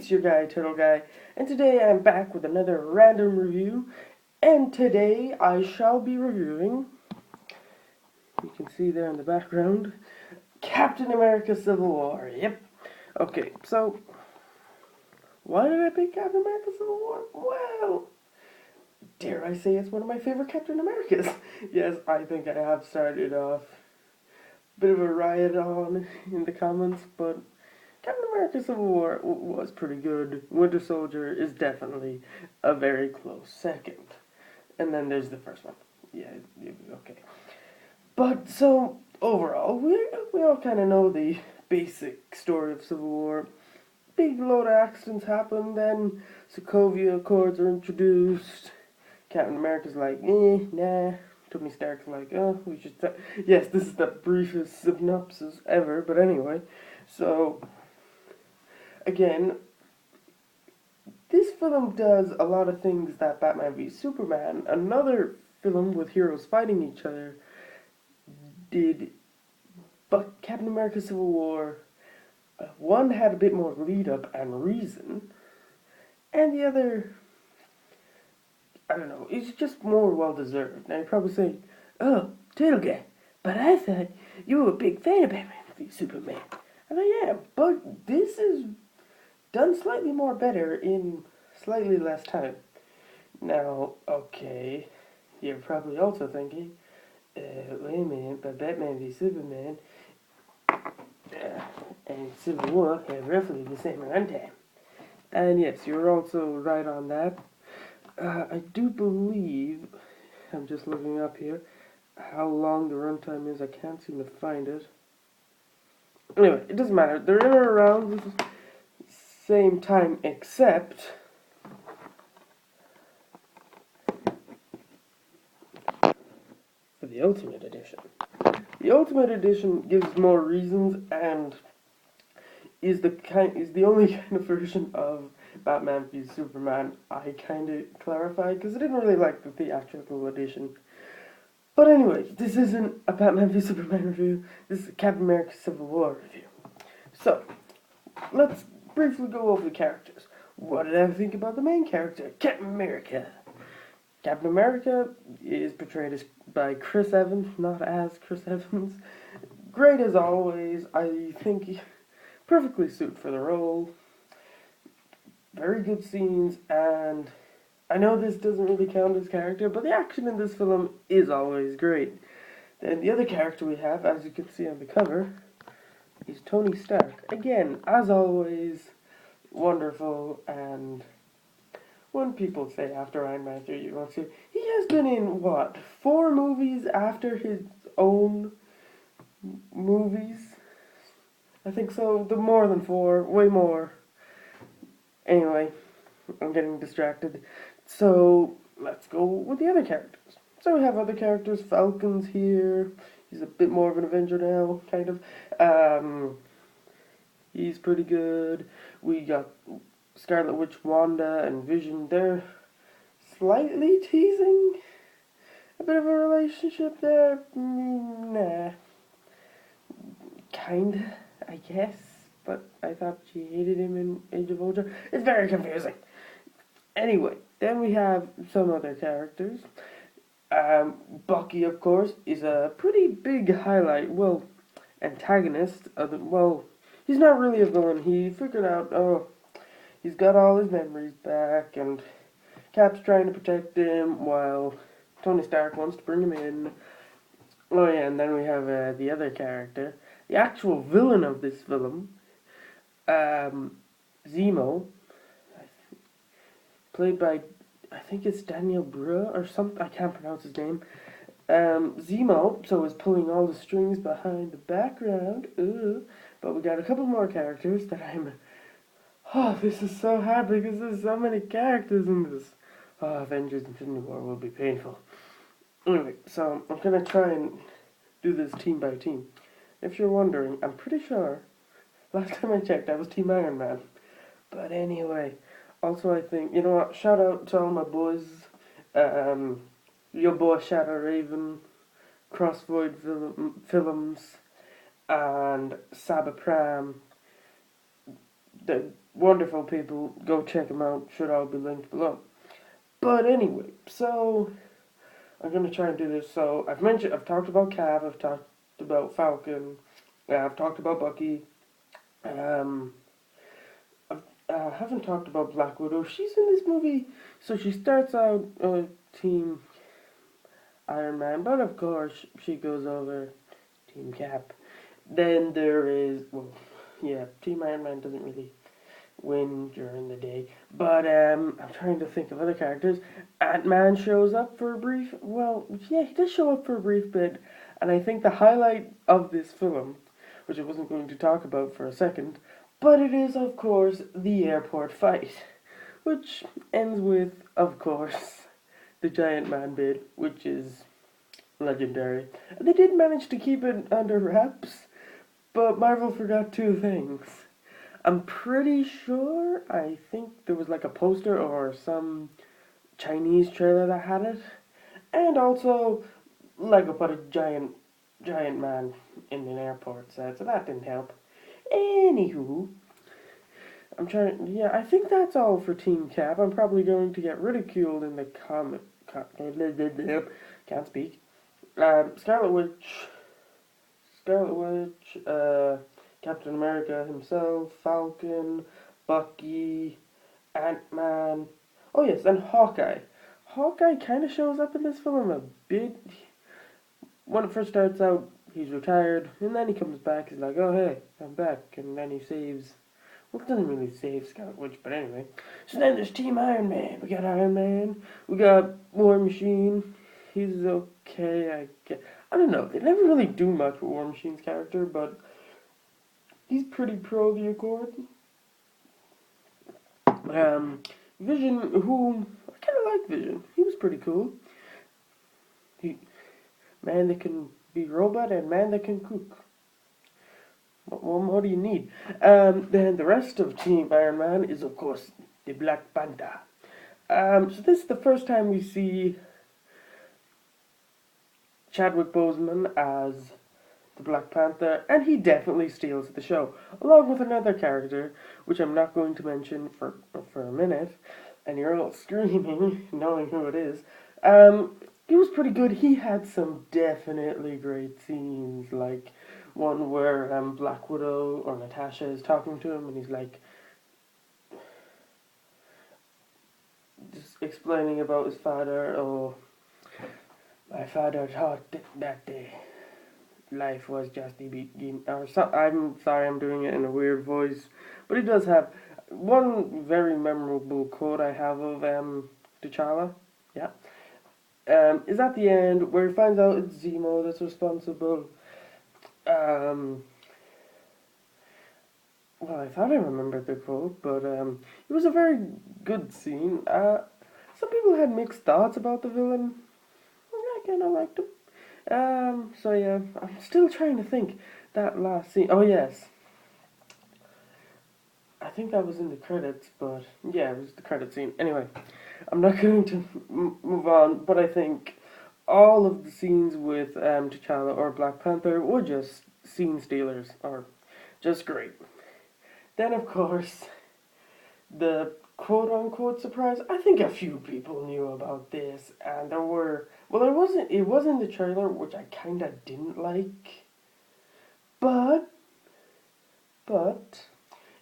it's your guy, Turtle Guy, and today I'm back with another random review, and today I shall be reviewing, you can see there in the background, Captain America Civil War, yep. Okay, so, why did I pick Captain America Civil War? Well, dare I say it's one of my favorite Captain Americas. Yes, I think I have started off a bit of a riot on in the comments, but Captain America Civil War was pretty good. Winter Soldier is definitely a very close second. And then there's the first one. Yeah, okay. But so, overall, we all kind of know the basic story of Civil War. Big load of accidents happen, then Sokovia Accords are introduced. Captain America's like, nah. Tony Stark's like, oh, we should... Yes, this is the briefest synopsis ever, but anyway. So, again, this film does a lot of things that Batman v Superman, another film with heroes fighting each other, did. But Captain America Civil War, one had a bit more lead up and reason, and the other, I don't know, it's just more well deserved. Now you're probably saying, oh, Turtle Guy, but I thought you were a big fan of Batman v Superman. And I am, but this is done slightly more better in slightly less time. Now, okay, you're probably also thinking, wait a minute, but Batman v Superman and Civil War have roughly the same runtime. And yes, you're also right on that. I do believe, I'm just looking up here, how long the runtime is. I can't seem to find it. Anyway, it doesn't matter. They're in or around the same time, except for the Ultimate Edition. The Ultimate Edition gives more reasons and is the only kind of version of Batman v Superman I kind of clarified, because I didn't really like the theatrical edition. But anyway, this isn't a Batman v Superman review, this is a Captain America Civil War review. So, let's briefly go over the characters. What did I think about the main character, Captain America? Captain America is portrayed by Chris Evans, not as Chris Evans. Great as always. I think he perfectly suited for the role. Very good scenes, and I know this doesn't really count as character, but the action in this film is always great. Then the other character we have, as you can see on the cover, is Tony Stark. Again, as always, wonderful, and when people say after Iron Man 3 you want to, he has been in, what, 4 movies after his own movies? I think so, the more than 4, way more. Anyway, I'm getting distracted. So, let's go with the other characters. So we have other characters, Falcon's here, he's a bit more of an Avenger now, kind of. He's pretty good. We got Scarlet Witch, Wanda, and Vision. They're slightly teasing a bit of a relationship there. Nah. Kinda, I guess. But I thought she hated him in Age of Ultron. It's very confusing. Anyway, then we have some other characters. Bucky, of course, is a pretty big highlight. Well, antagonist. Well, he's not really a villain. He figured out, he's got all his memories back, and Cap's trying to protect him while Tony Stark wants to bring him in. Oh yeah, and then we have the other character, the actual villain of this film, Zemo, played by, I think it's Daniel Brühl or something, I can't pronounce his name. Zemo, so is pulling all the strings behind the background, but we got a couple more characters that this is so hard because there's so many characters in this. Avengers Infinity War will be painful. Anyway, so I'm gonna try and do this team by team. If you're wondering, I'm pretty sure, last time I checked, I was Team Iron Man. But anyway, also I think, you know what, shout out to all my boys, your boy Shadow Raven, Crossvoid Films, and Saba Pram. wonderful people. Go check them out. Should all be linked below. But anyway, so I'm gonna try and do this. So I've talked about Cap. I've talked about Falcon. I've talked about Bucky. Um, I haven't talked about Black Widow. She's in this movie, so she starts out Team Iron Man, but of course she goes over Team Cap. Then there is, well, yeah, Team Iron Man doesn't really win during the day, but I'm trying to think of other characters. Ant-Man shows up for a brief, well, yeah, he does show up for a brief bit, and I think the highlight of this film, which I wasn't going to talk about for a second, but it is, of course, the airport fight, which ends with, of course, the giant man bit, which is legendary. And they did manage to keep it under wraps, but Marvel forgot two things. I'm pretty sure, I think there was like a poster or some Chinese trailer that had it, and also Lego put a giant man in an airport set, so that didn't help. Anywho, I think that's all for Team Cap. I'm probably going to get ridiculed in the can't speak. Scarlet Witch, Captain America himself, Falcon, Bucky, Ant-Man. Oh yes, and Hawkeye. Hawkeye kind of shows up in this film a bit. When it first starts out, he's retired, and then he comes back, he's like, oh hey, I'm back, and then he saves, well, it doesn't really save Scarlet Witch, but anyway. So then there's Team Iron Man. We got Iron Man, we got War Machine, he's okay, I guess. I don't know, they never really do much with War Machine's character, but he's pretty pro the Accord. Vision, who, I kind of like Vision, he was pretty cool. Man that can be robot and man that can cook. What more do you need? Then the rest of Team Iron Man is, of course, the Black Panther. So this is the first time we see Chadwick Boseman as the Black Panther, and he definitely steals the show, along with another character, which I'm not going to mention for a minute, and you're all screaming, knowing who it is. He was pretty good. He had some definitely great scenes, like one where Black Widow or Natasha is talking to him, and he's like, just explaining about his father. Oh, my father thought that life was just the beginning. Or I'm sorry, I'm doing it in a weird voice, but he does have one very memorable quote I have of T'Challa. Yeah. Is at the end where he finds out it's Zemo that's responsible. Well, I thought I remembered the quote, but it was a very good scene. Some people had mixed thoughts about the villain. I kind of liked him. So yeah, I'm still trying to think that last scene. Oh yes, I think that was in the credits, but yeah, it was the credit scene. Anyway, I'm not going to move on, but I think all of the scenes with T'Challa or Black Panther were just scene stealers, or just great. Then, of course, the quote-unquote surprise. I think a few people knew about this, and there were... Well, it was in the trailer, which I kind of didn't like, but...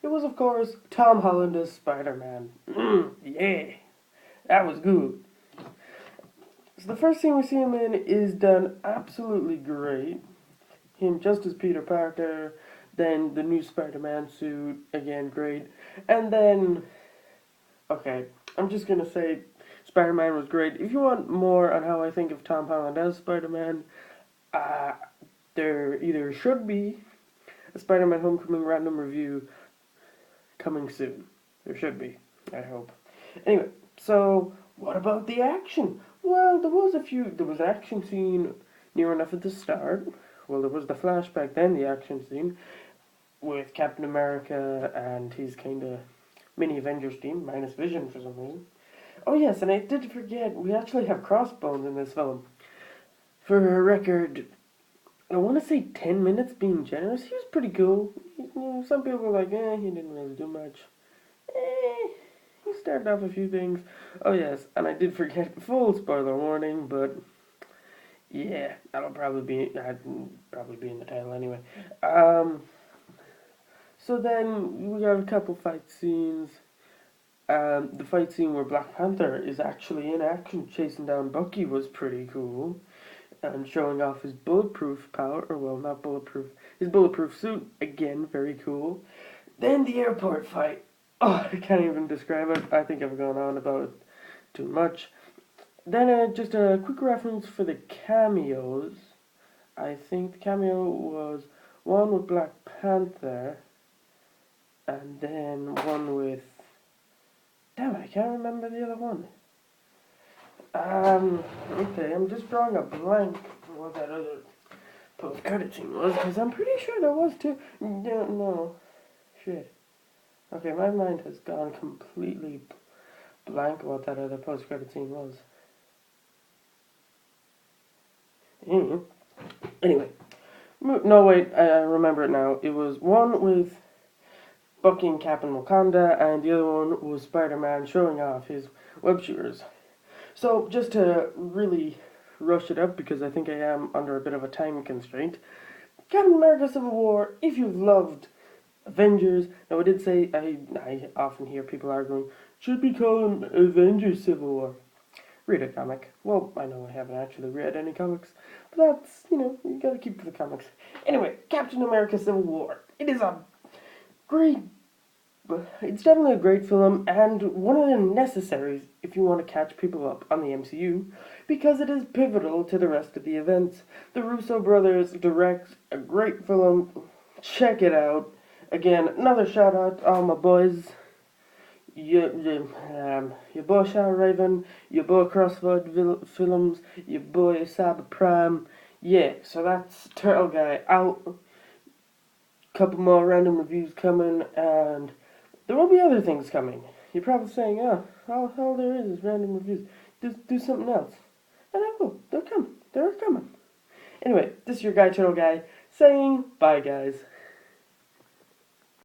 It was, of course, Tom Holland as Spider-Man. Yeah, that was good. So the first scene we see him in is done absolutely great. Him just as Peter Parker, then the new Spider-Man suit, again, great. And then, okay, I'm just going to say Spider-Man was great. If you want more on how I think of Tom Holland as Spider-Man, there either should be a Spider-Man Homecoming random review coming soon. There should be, I hope. Anyway, so what about the action? Well, there was an action scene near enough at the start. Well, there was the flashback, then the action scene with Captain America and his kind of mini Avengers team, minus Vision for some reason. Oh yes, and I did forget, we actually have Crossbones in this film. For a record, I want to say 10 minutes being generous. He was pretty cool. Some people were like, he didn't really do much. started off a few things. Oh yes, and I did forget, full spoiler warning, but yeah, I'd probably be in the title anyway. Um, so then we got a couple fight scenes. The fight scene where Black Panther is actually in action chasing down Bucky was pretty cool. And showing off his bulletproof power, or well, not bulletproof, his bulletproof suit, again, very cool. Then the airport fight. Oh, I can't even describe it. I think I've gone on about it too much. Then just a quick reference for the cameos. I think the cameo was one with Black Panther, and then one with... Damn it, I can't remember the other one. Okay, I'm just drawing a blank for what that other post-credit scene was, because I'm pretty sure there was two. No. Shit. Okay, my mind has gone completely blank what that other post-credit scene was. Anyway. No, wait, I remember it now. It was one with Bucky and Captain Wakanda, and the other one was Spider-Man showing off his web shooters. So, just to really rush it up, because I think I am under a bit of a time constraint, Captain America Civil War, if you've loved Avengers, now I did say, I often hear people arguing, should be called Avengers Civil War. Read a comic. Well, I know I haven't actually read any comics, but that's, you gotta keep the comics. Anyway, Captain America Civil War. It is a great... It's definitely a great film, and one of the necessaries if you want to catch people up on the MCU, because it is pivotal to the rest of the events. The Russo brothers direct a great film. Check it out. Again, another shout out to all my boys. Your boy Shah Raven, your boy Crossroad Films, your boy Cyber Prime. Yeah, so that's Turtle Guy out. Couple more random reviews coming, and there will be other things coming. You're probably saying, oh, all there is random reviews. Just do something else. And I will. They're coming. They're coming. Anyway, this is your guy, Turtle Guy, saying bye, guys.